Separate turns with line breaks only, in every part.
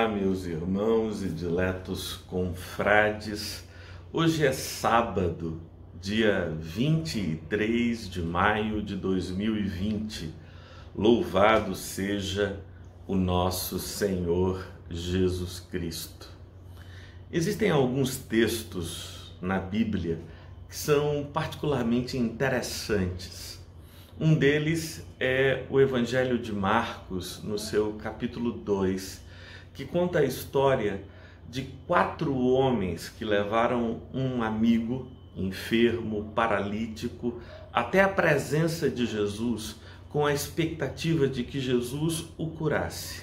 Olá, meus irmãos e diletos confrades. Hoje é sábado, dia 23 de maio de 2020. Louvado seja o nosso Senhor Jesus Cristo. Existem alguns textos na Bíblia que são particularmente interessantes. Um deles é o Evangelho de Marcos, no seu capítulo 2, que conta a história de 4 homens que levaram um amigo enfermo, paralítico, até a presença de Jesus, com a expectativa de que Jesus o curasse.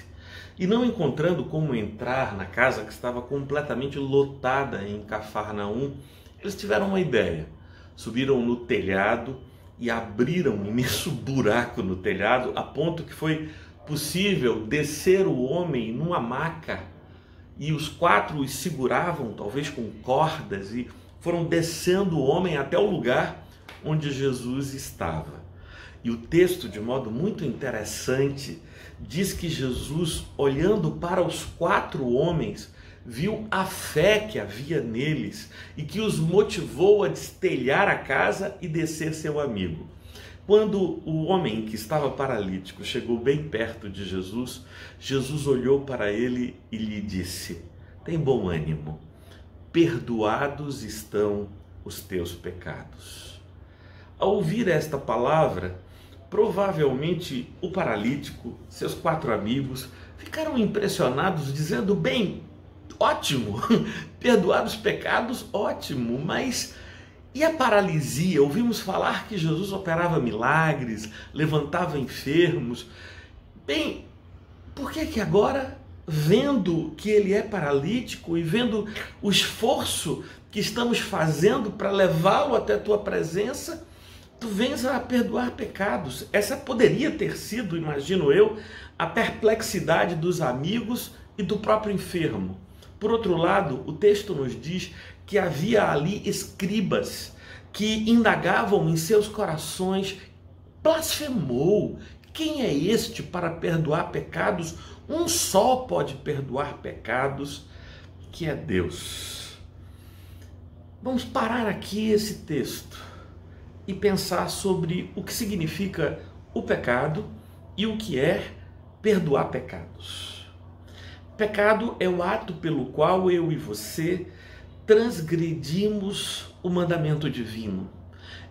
E não encontrando como entrar na casa que estava completamente lotada em Cafarnaum, eles tiveram uma ideia. Subiram no telhado e abriram um imenso buraco no telhado, a ponto que foi possível descer o homem numa maca, e os 4 os seguravam, talvez com cordas, e foram descendo o homem até o lugar onde Jesus estava. E o texto, de modo muito interessante, diz que Jesus, olhando para os 4 homens, viu a fé que havia neles e que os motivou a destelhar a casa e descer seu amigo. Quando o homem que estava paralítico chegou bem perto de Jesus, Jesus olhou para ele e lhe disse: "Tem bom ânimo, perdoados estão os teus pecados." Ao ouvir esta palavra, provavelmente o paralítico, seus 4 amigos, ficaram impressionados, dizendo: "Bem, ótimo, perdoar os pecados, ótimo, mas e a paralisia? Ouvimos falar que Jesus operava milagres, levantava enfermos. Bem, por que agora, vendo que ele é paralítico e vendo o esforço que estamos fazendo para levá-lo até a tua presença, tu vens a perdoar pecados?" Essa poderia ter sido, imagino eu, a perplexidade dos amigos e do próprio enfermo. Por outro lado, o texto nos diz que havia ali escribas que indagavam em seus corações: "Blasfemou! Quem é este para perdoar pecados? Um só pode perdoar pecados, que é Deus." Vamos parar aqui esse texto e pensar sobre o que significa o pecado e o que é perdoar pecados. Pecado é o ato pelo qual eu e você transgredimos o mandamento divino.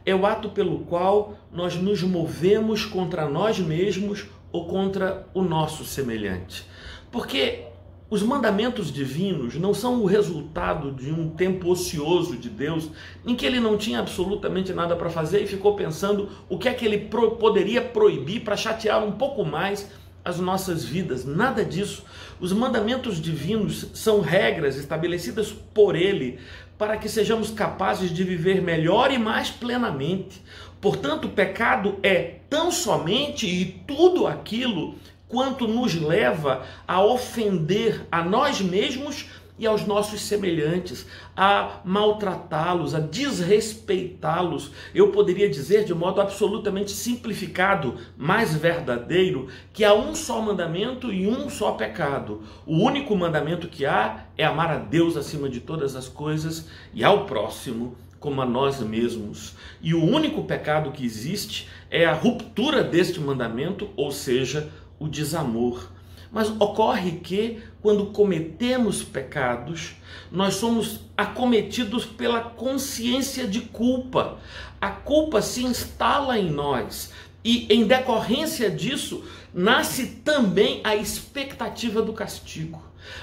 É o ato pelo qual nós nos movemos contra nós mesmos ou contra o nosso semelhante. Porque os mandamentos divinos não são o resultado de um tempo ocioso de Deus, em que ele não tinha absolutamente nada para fazer e ficou pensando o que é que ele poderia proibir para chatear um pouco mais as nossas vidas. Nada disso. Os mandamentos divinos são regras estabelecidas por ele para que sejamos capazes de viver melhor e mais plenamente. Portanto, o pecado é tão somente e tudo aquilo quanto nos leva a ofender a nós mesmos e aos nossos semelhantes, a maltratá-los, a desrespeitá-los. Eu poderia dizer de modo absolutamente simplificado, mais verdadeiro, que há um só mandamento e um só pecado. O único mandamento que há é amar a Deus acima de todas as coisas e ao próximo como a nós mesmos. E o único pecado que existe é a ruptura deste mandamento, ou seja, o desamor. Mas ocorre que, quando cometemos pecados, nós somos acometidos pela consciência de culpa. A culpa se instala em nós e, em decorrência disso, nasce também a expectativa do castigo.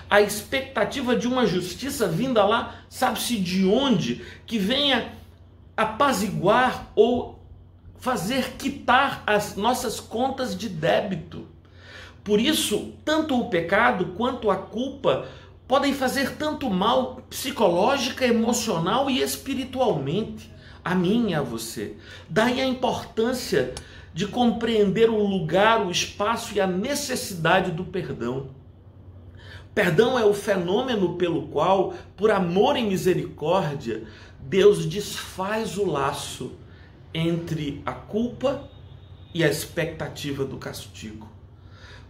A expectativa de uma justiça vinda lá, sabe-se de onde, que venha apaziguar ou fazer quitar as nossas contas de débito. Por isso, tanto o pecado quanto a culpa podem fazer tanto mal psicológica, emocional e espiritualmente a mim e a você. Daí a importância de compreender o lugar, o espaço e a necessidade do perdão. Perdão é o fenômeno pelo qual, por amor e misericórdia, Deus desfaz o laço entre a culpa e a expectativa do castigo.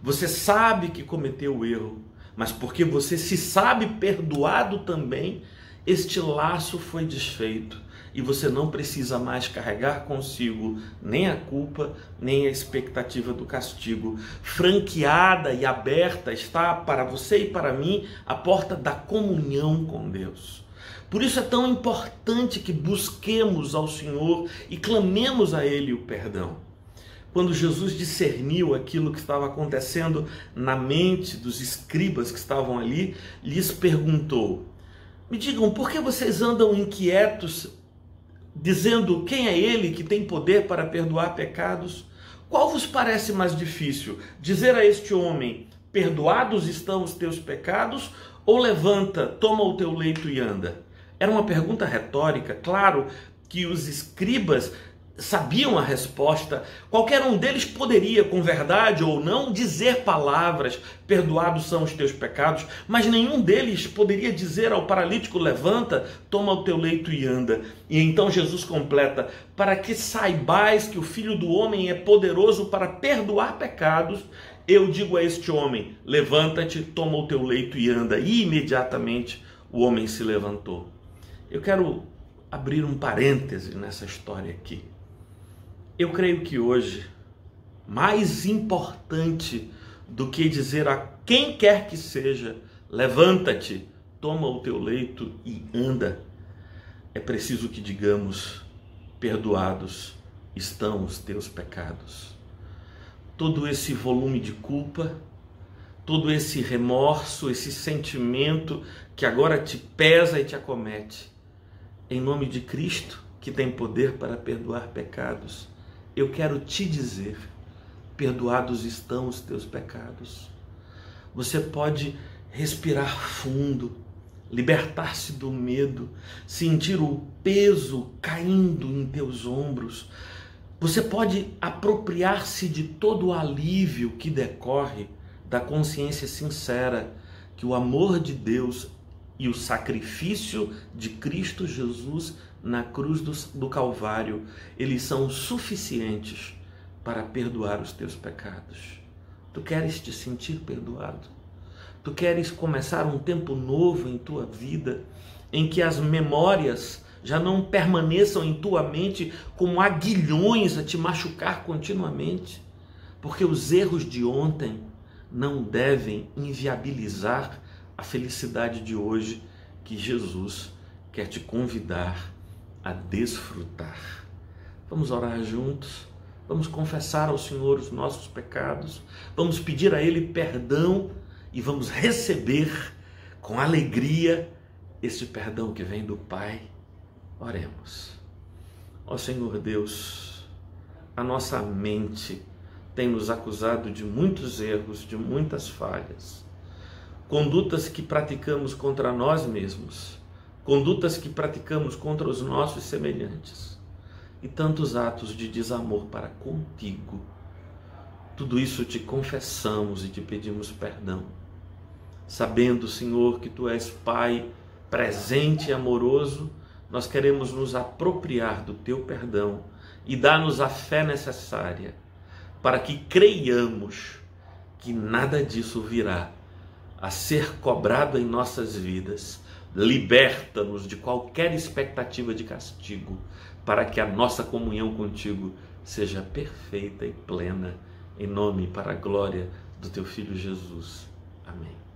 Você sabe que cometeu o erro, mas porque você se sabe perdoado também, este laço foi desfeito e você não precisa mais carregar consigo nem a culpa, nem a expectativa do castigo. Franqueada e aberta está para você e para mim a porta da comunhão com Deus. Por isso é tão importante que busquemos ao Senhor e clamemos a Ele o perdão. Quando Jesus discerniu aquilo que estava acontecendo na mente dos escribas que estavam ali, lhes perguntou: me digam, por que vocês andam inquietos, dizendo quem é ele que tem poder para perdoar pecados? Qual vos parece mais difícil, dizer a este homem, perdoados estão os teus pecados, ou levanta, toma o teu leito e anda? Era uma pergunta retórica. Claro que os escribas sabiam a resposta. Qualquer um deles poderia, com verdade ou não, dizer palavras, perdoados são os teus pecados, mas nenhum deles poderia dizer ao paralítico, levanta, toma o teu leito e anda. E então Jesus completa: para que saibais que o Filho do Homem é poderoso para perdoar pecados, eu digo a este homem, levanta-te, toma o teu leito e anda. E imediatamente o homem se levantou. Eu quero abrir um parêntese nessa história aqui. Eu creio que hoje, mais importante do que dizer a quem quer que seja, levanta-te, toma o teu leito e anda, é preciso que digamos, perdoados estão os teus pecados. Todo esse volume de culpa, todo esse remorso, esse sentimento que agora te pesa e te acomete, em nome de Cristo, que tem poder para perdoar pecados, eu quero te dizer, perdoados estão os teus pecados. Você pode respirar fundo, libertar-se do medo, sentir o peso caindo em teus ombros. Você pode apropriar-se de todo o alívio que decorre da consciência sincera que o amor de Deus e o sacrifício de Cristo Jesus na cruz do Calvário, eles são suficientes para perdoar os teus pecados. Tu queres te sentir perdoado? Tu queres começar um tempo novo em tua vida, em que as memórias já não permaneçam em tua mente como aguilhões a te machucar continuamente? Porque os erros de ontem não devem inviabilizar a felicidade de hoje que Jesus quer te convidar a desfrutar. Vamos orar juntos, vamos confessar ao Senhor os nossos pecados, vamos pedir a Ele perdão e vamos receber com alegria este perdão que vem do Pai. Oremos. Ó Senhor Deus, a nossa mente tem nos acusado de muitos erros, de muitas falhas, condutas que praticamos contra nós mesmos, condutas que praticamos contra os nossos semelhantes e tantos atos de desamor para contigo. Tudo isso te confessamos e te pedimos perdão, sabendo, Senhor, que Tu és Pai presente e amoroso. Nós queremos nos apropriar do Teu perdão e dar-nos a fé necessária para que creiamos que nada disso virá a ser cobrado em nossas vidas. Liberta-nos de qualquer expectativa de castigo, para que a nossa comunhão contigo seja perfeita e plena, em nome e para a glória do Teu Filho Jesus. Amém.